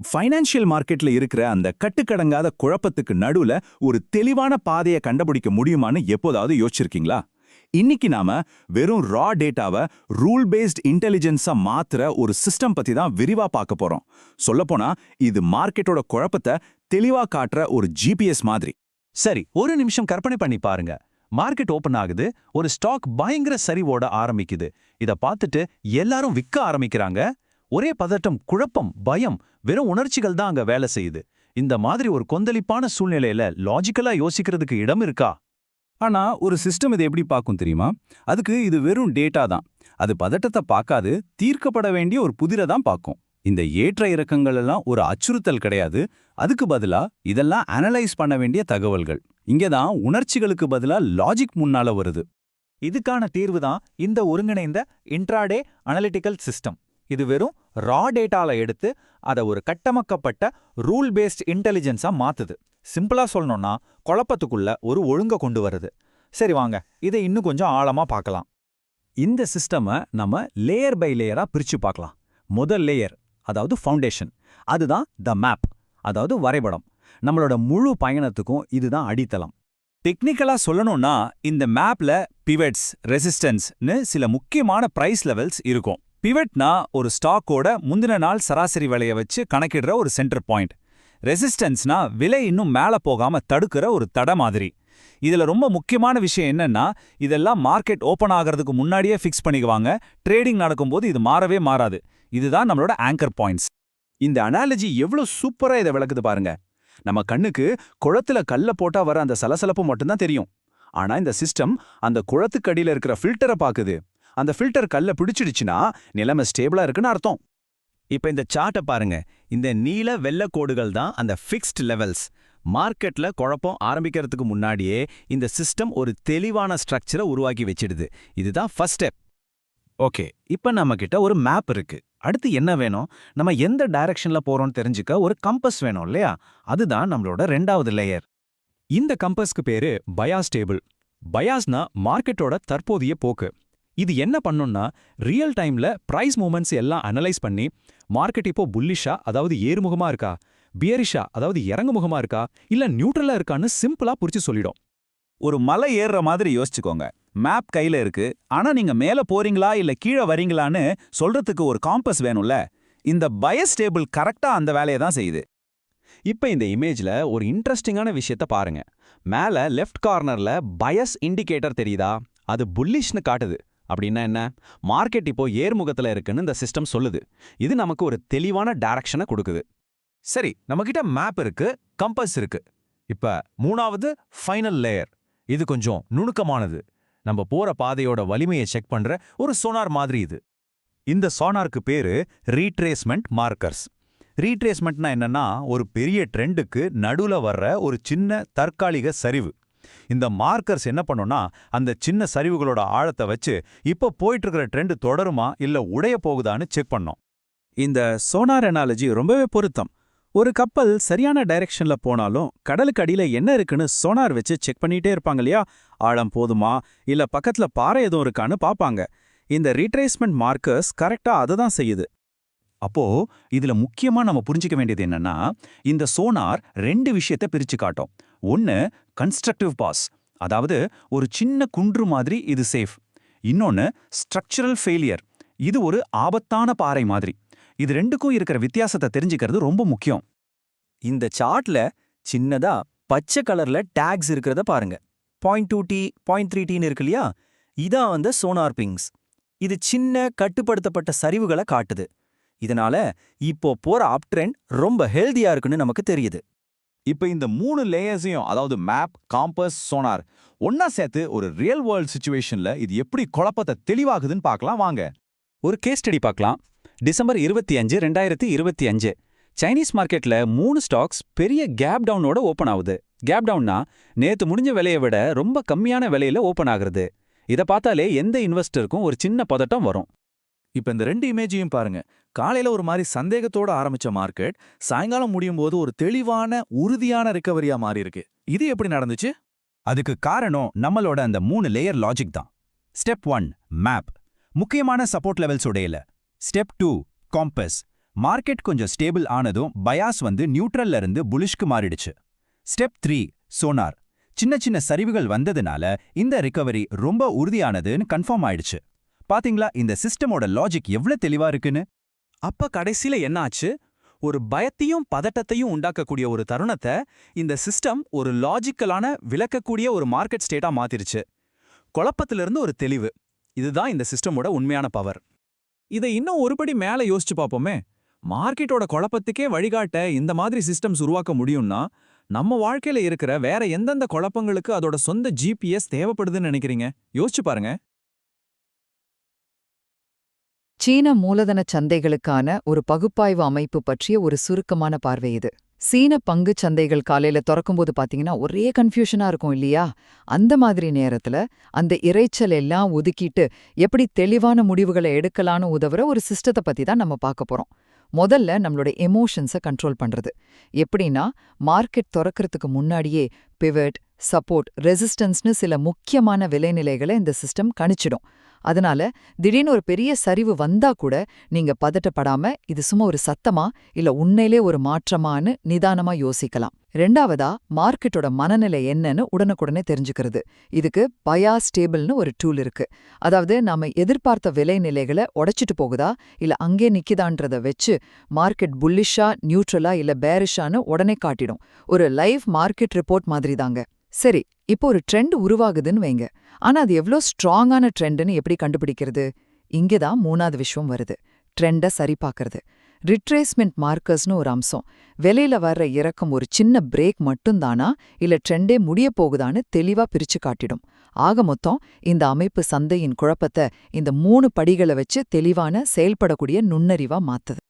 Financial மார்க்கெட்ல இருக்கிற அந்த கட்டுக்கடங்காத குழப்பத்துக்கு நடுவுல ஒரு தெளிவான பாதையை கண்டுபிடிக்க முடியுமான்னு எப்போதாவது யோசிச்சிருக்கீங்களா? இன்னைக்கு நாம வெறும் ரா டேட்டாவை ரூல் பேஸ்ட் இன்டெலிஜென்ஸா மாத்துற ஒரு சிஸ்டம் பத்தி தான் விரிவா பார்க்க போறோம். சொல்லப்போனா இது மார்க்கெட்டோட குழப்பத்தை தெளிவா காட்டுற ஒரு ஜிபிஎஸ் மாதிரி. சரி, ஒரு நிமிஷம் கற்பனை பண்ணி பாருங்க. மார்க்கெட் ஓபன் ஆகுது, ஒரு ஸ்டாக் பயங்கர சரிவோட ஆரம்பிக்குது. இத பார்த்துட்டு எல்லாரும் விற்க ஆரம்பிக்கிறாங்க. ஒரே பதட்டம், குழப்பம், பயம், வெறும் உணர்ச்சிகள் தான் அங்க வேலை செய்யுது. இந்த மாதிரி ஒரு கொந்தளிப்பான சூழ்நிலையில லாஜிக்கலா யோசிக்கிறதுக்கு இடம் இருக்கா? ஆனா ஒரு சிஸ்டம் இதை எப்படி பார்க்கும் தெரியுமா? அதுக்கு இது வெறும் டேட்டா தான். அது பதட்டத்தை பார்க்காது, தீர்க்கப்பட வேண்டிய ஒரு புதிரை தான் பார்க்கும். இந்த ஏற்ற இறக்கங்கள் எல்லாம் ஒரு அச்சுறுத்தல் கிடையாது. அதுக்கு பதிலா இதெல்லாம் அனலைஸ் பண்ண வேண்டிய தகவல்கள். இங்கதான் உணர்ச்சிகளுக்கு பதிலா லாஜிக் முன்னால வருது. இதுக்கான தீர்வு தான் இந்த ஒருங்கிணைந்த இன்ட்ராடே அனலிட்டிக்கல் சிஸ்டம். இது வெறும் ரா டேட்டால எடுத்து அதை ஒரு கட்டமைக்கப்பட்ட ரூல் பேஸ்ட் இன்டெலிஜென்ஸா மாத்துது. சிம்பிளா சொல்லணும்னா குழப்பத்துக்குள்ள ஒரு ஒழுங்க கொண்டு வருது. சரி வாங்க, இதை இன்னும் கொஞ்சம் ஆழமா பார்க்கலாம். இந்த சிஸ்டமை நம்ம லேயர் பை லேயரா பிரிச்சு பார்க்கலாம். முதல் லேயர், அதாவது ஃபவுண்டேஷன், அதுதான் த மேப், அதாவது வரைபடம். நம்மளோட முழு பயணத்துக்கும் இதுதான் அடித்தளம். டெக்னிக்கலா சொல்லணும்னா இந்த மேப்ல பிவட்ஸ், ரெசிஸ்டன்ஸ்னு சில முக்கியமான பிரைஸ் லெவல்ஸ் இருக்கும். பிவட்னா ஒரு ஸ்டாக்கோட முந்தின நாள் சராசரி விலையை வச்சு கணக்கிடுற ஒரு சென்டர் பாயிண்ட். ரெசிஸ்டன்ஸ்னா விலை இன்னும் மேல போகாம தடுக்கிற ஒரு தட மாதிரி. இதுல ரொம்ப முக்கியமான விஷயம் என்னன்னா, இதெல்லாம் மார்க்கெட் ஓபன் ஆகிறதுக்கு முன்னாடியே ஃபிக்ஸ் பண்ணிக்குவாங்க. ட்ரேடிங் நடக்கும்போது இது மாறவே மாறாது. இதுதான் நம்மளோட ஆங்கர் பாயிண்ட்ஸ். இந்த அனாலஜி எவ்வளவு சூப்பரா இதை விளக்குது பாருங்க. நம்ம கண்ணுக்கு குளத்துல கல்ல போட்டா வர அந்த சலசலப்பு மட்டும்தான் தெரியும். ஆனா இந்த சிஸ்டம் அந்த குளத்துக்கடியில இருக்கிற ஃபில்டரை பாக்குது. அந்த ஃபில்டர் கல்ல பிடிச்சிடுச்சுன்னா நிலைமை ஸ்டேபிளா இருக்குன்னு அர்த்தம். இப்ப இந்த சார்ட்டை பாருங்க. இந்த நீல வெள்ளை கோடுகள் தான் அந்த ஃபிக்ஸ்ட் லெவல்ஸ். மார்க்கெட்ல குழப்பம் ஆரம்பிக்கிறதுக்கு முன்னாடியே இந்த சிஸ்டம் ஒரு தெளிவான ஸ்ட்ரக்சரை உருவாக்கி வச்சிடுது. இதுதான் ஃபர்ஸ்ட் ஸ்டெப். ஓகே, இப்ப நம்ம கிட்ட ஒரு மேப் இருக்கு. அடுத்து என்ன வேணும்? நம்ம எந்த டைரக்ஷன்ல போறோம்னு தெரிஞ்சுக்க ஒரு கம்பஸ் வேணும் இல்லையா? அதுதான் நம்மளோட ரெண்டாவது லேயர். இந்த கம்பஸ்க்கு பேரு பயாஸ் டேபிள். பயாஸ்னா மார்க்கெட்டோட தற்போதைய போக்கு. இது என்ன பண்ணும்னா ரியல் டைம்ல பிரைஸ் மூவ்மெண்ட்ஸ் எல்லாம் அனலைஸ் பண்ணி மார்க்கெட் இப்போ புல்லிஷா, அதாவது ஏறுமுகமா இருக்கா, பியரிஷா, அதாவது இறங்குமுகமா இருக்கா, இல்ல நியூட்ரலா இருக்கான்னு சிம்பிளா புரிச்சு சொல்லிடும். ஒரு மலை ஏறுற மாதிரி யோசிச்சுக்கோங்க. மேப் கையில இருக்கு, ஆனா நீங்க மேல போறீங்களா இல்ல கீழே வரீங்களான்னு சொல்றதுக்கு ஒரு காம்பஸ் வேணும்ல. இந்த பயஸ் டேபிள் கரெக்டா அந்த வேலையை தான் செய்யுது. இப்ப இந்த இமேஜ்ல ஒரு இன்ட்ரெஸ்டிங்கான விஷயத்த பாருங்க. மேல லெஃப்ட் கார்னர்ல பயஸ் இண்டிகேட்டர் தெரியுதா? அது புல்லிஷ்னு காட்டுது. அப்படின்னா என்ன? மார்க்கெட் இப்போ ஏர்முகத்துல இருக்குன்னு இந்த சிஸ்டம் சொல்லுது. இது நமக்கு ஒரு தெளிவான டைரக்ஷனை கொடுக்குது. சரி, நம்மகிட்ட மேப் இருக்கு, கம்பஸ் இருக்கு. இப்ப மூணாவது ஃபைனல் லேயர். இது கொஞ்சம் நுணுக்கமானது. நம்ம போற பாதையோட வலிமையை செக் பண்ற ஒரு சோனார் மாதிரி இது. இந்த சோனாருக்கு பேரு ரீட்ரேஸ்மெண்ட் மார்க்கர்ஸ். ரீட்ரேஸ்மெண்ட்னா என்னன்னா, ஒரு பெரிய ட்ரெண்டுக்கு நடுவுல வர்ற ஒரு சின்ன தற்காலிக சரிவு. இந்த மார்க்கர்ஸ் என்ன பண்ணும்னா, அந்த சின்ன சரிவுகளோட ஆழத்தை வச்சு இப்போ போயிட்டு இருக்கிற ட்ரெண்ட் தொடருமா இல்ல உடைய போகுதான்னு செக் பண்ணோம். இந்த சோனார் அனாலஜி ரொம்பவே பொருத்தம். ஒரு கப்பல் சரியான டைரக்ஷன்ல போனாலும் கடலுக்கு அடியில என்ன இருக்குன்னு சோனார் வச்சு செக் பண்ணிட்டே இருப்பாங்க இல்லையா? ஆழம் போதுமா இல்ல பக்கத்துல பாறை எதுவும் இருக்கான்னு பாப்பாங்க. இந்த ரீட்ரேஸ்மெண்ட் மார்க்கர்ஸ் கரெக்டா அதை தான் செய்யுது. அப்போ இதுல முக்கியமா நம்ம புரிஞ்சிக்க வேண்டியது என்னன்னா, இந்த சோனார் ரெண்டு விஷயத்தை பிரிச்சு காட்டும். ஒன்னு கன்ஸ்ட்ரக்டிவ் பாஸ், அதாவது ஒரு சின்ன குன்று மாதிரி இது சேஃப். இன்னொன்னு ஸ்ட்ரக்சரல் ஃபெயிலியர், இது ஒரு ஆபத்தான பாறை மாதிரி. இது ரெண்டுக்கும் இருக்கிற வித்தியாசத்தை தெரிஞ்சுக்கிறது ரொம்ப முக்கியம். இந்த சார்ட்ல சின்னதா பச்சை கலர்ல டேக்ஸ் இருக்கிறத பாருங்க. 0.2T, 0.3Tன்னு இருக்கு இல்லையா? இதான் சோனார் பிங்ஸ். இது சின்ன கட்டுப்படுத்தப்பட்ட சரிவுகளை காட்டுது. இதனால இப்போ போற அப் ட்ரெண்ட் ரொம்ப ஹெல்தியா இருக்குன்னு நமக்கு தெரியுது. இப்ப இந்த மூணு லேயர்ஸையும், அதாவது மேப், காம்பஸ், சோனார் ஒன்னா சேர்த்து ஒரு ரியல் வேர்ல்ட் சிச்சுவேஷன்ல இது எப்படி குழப்பத்தை தெளிவாகுதுன்னு பார்க்கலாம் வாங்க. ஒரு கேஸ் ஸ்டடி பார்க்கலாம். டிசம்பர் 25, 2025 சைனீஸ் மார்க்கெட்ல 3 ஸ்டாக்ஸ் பெரிய கேப் டவுனோட ஓபன் ஆகுது. கேப் டவுன்னா நேத்து முடிஞ்ச விலையை விட ரொம்ப கம்மியான விலையில ஓபன் ஆகுறது. இதை பார்த்தாலே எந்த இன்வெஸ்டருக்கும் ஒரு சின்ன பதட்டம் வரும். இப்ப இந்த ரெண்டு இமேஜையும் பாருங்க. காலையில ஒரு மாதிரி சந்தேகத்தோட ஆரம்பிச்ச மார்க்கெட் சாயங்காலம் முடியும் போது ஒரு தெளிவான உறுதியான ரிகவரியா மாறி இருக்கு. இது எப்படி நடந்துச்சு? அதுக்கு காரணம் நம்மளோட அந்த 3 லேயர் லாஜிக் தான். ஸ்டெப் 1 மேப், முக்கியமான சப்போர்ட் லெவல்ஸ் உடையல. ஸ்டெப் 2 காம்பஸ், மார்க்கெட் கொஞ்சம் ஸ்டேபிள் ஆனதும் பயாஸ் வந்து நியூட்ரல்ல இருந்து புலிஷ்க்கு மாறிடுச்சு. Step 3 sonar. சின்ன சின்ன சரிவுகள் வந்ததுனால இந்த ரிகவரி ரொம்ப உறுதியானதுன்னு கன்ஃபார்ம் ஆயிடுச்சு. பாத்தீங்களா இந்த சிஸ்டமோட லாஜிக் எவ்வளவு தெளிவா இருக்குன்னு? அப்ப கடைசியில என்ன ஆச்சு? ஒரு பயத்தையும் பதட்டத்தையும் உண்டாக்கக்கூடிய ஒரு தருணத்தை இந்த சிஸ்டம் ஒரு லாஜிக்கலான விளக்கக்கூடிய ஒரு மார்க்கெட் ஸ்டேட்டா மாத்திருச்சு. குழப்பத்திலிருந்து ஒரு தெளிவு. இதுதான் இந்த சிஸ்டமோட உண்மையான பவர். இதை இன்னும் ஒருபடி மேல யோசிச்சு பார்ப்போமே. மார்க்கெட்டோட குழப்பத்துக்கே வழிகாட்ட இந்த மாதிரி சிஸ்டம்ஸ் உருவாக்க முடியும்னா நம்ம வாழ்க்கையில இருக்கிற வேற எந்தெந்த குழப்பங்களுக்கு அதோட சொந்த ஜிபிஎஸ் தேவைப்படுதுன்னு நினைக்கிறீங்க? யோசிச்சு பாருங்க. சீன மூலதன சந்தைகளுக்கான ஒரு பகுப்பாய்வு அமைப்பு பற்றிய ஒரு சுருக்கமான பார்வை இது. சீன பங்குச் சந்தைகள் காலையில திறக்கும்போது பாத்தீங்கன்னா ஒரே கன்ஃபியூஷனா இருக்கும் இல்லையா? அந்த மாதிரி நேரத்துல அந்த இரைச்சல் எல்லாம் ஒதுக்கிட்டு எப்படி தெளிவான முடிவுகளை எடுக்கலான்னு உதவுற ஒரு சிஸ்டத்தை பத்தி தான் நம்ம பார்க்க போறோம். முதல்ல நம்மளோட எமோஷன்ஸை கண்ட்ரோல் பண்றது. எப்படின்னா மார்க்கெட் திறக்கிறதுக்கு முன்னாடியே பிவட், சப்போர்ட், ரெசிஸ்டன்ஸ்னு சில முக்கியமான விலைநிலைகளை இந்த சிஸ்டம் கணிச்சிடும். அதனால திடீர்னு ஒரு பெரிய சரிவு வந்தா கூட நீங்க பதட்டப்படாம இது சும்மா ஒரு சத்தமா இல்ல உண்மையிலே ஒரு மாற்றமான்னு நிதானமா யோசிக்கலாம். ரெண்டாவதா மார்க்கெட்டோட மனநிலை என்னன்னு உடனுக்குடனே தெரிஞ்சுக்கிறது. இதுக்கு பயாஸ் டேபிள்னு ஒரு டூல் இருக்கு. அதாவது நாம எதிர்பார்த்த விலைநிலைகளை உடைச்சிட்டு போகுதா இல்ல அங்கே நிக்குதான்றத வச்சு மார்க்கெட் புல்லிஷா, நியூட்ரலா இல்ல பேரிஷான்னு உடனே காட்டிடும். ஒரு லைவ் மார்க்கெட் ரிப்போர்ட் மாதிரி தாங்க. சரி, இப்போ ஒரு ட்ரெண்ட் உருவாகுதுன்னு வைங்க. ஆனா அது எவ்ளோ ஸ்ட்ராங்கான ட்ரெண்டுன்னு எப்படி கண்டுபிடிக்கிறது? இங்கேதான் மூணாவது விஷயம் வருது. ட்ரெண்டை சரிபார்க்கறது. ரிட்ரேஸ்மெண்ட் மார்க்கர்ஸ்னு ஒரு அம்சம். விலையில வர்ற இறக்கம் ஒரு சின்ன பிரேக் மட்டும்தானா இல்ல ட்ரெண்டே முடிய போகுதான்னு தெளிவா பிரிச்சு காட்டிடும். ஆக மொத்தம் இந்த அமைப்பு சந்தையின் குழப்பத்தை இந்த 3 படிகளை வச்சு தெளிவான செயல்படக்கூடிய நுண்ணறிவா மாத்துது.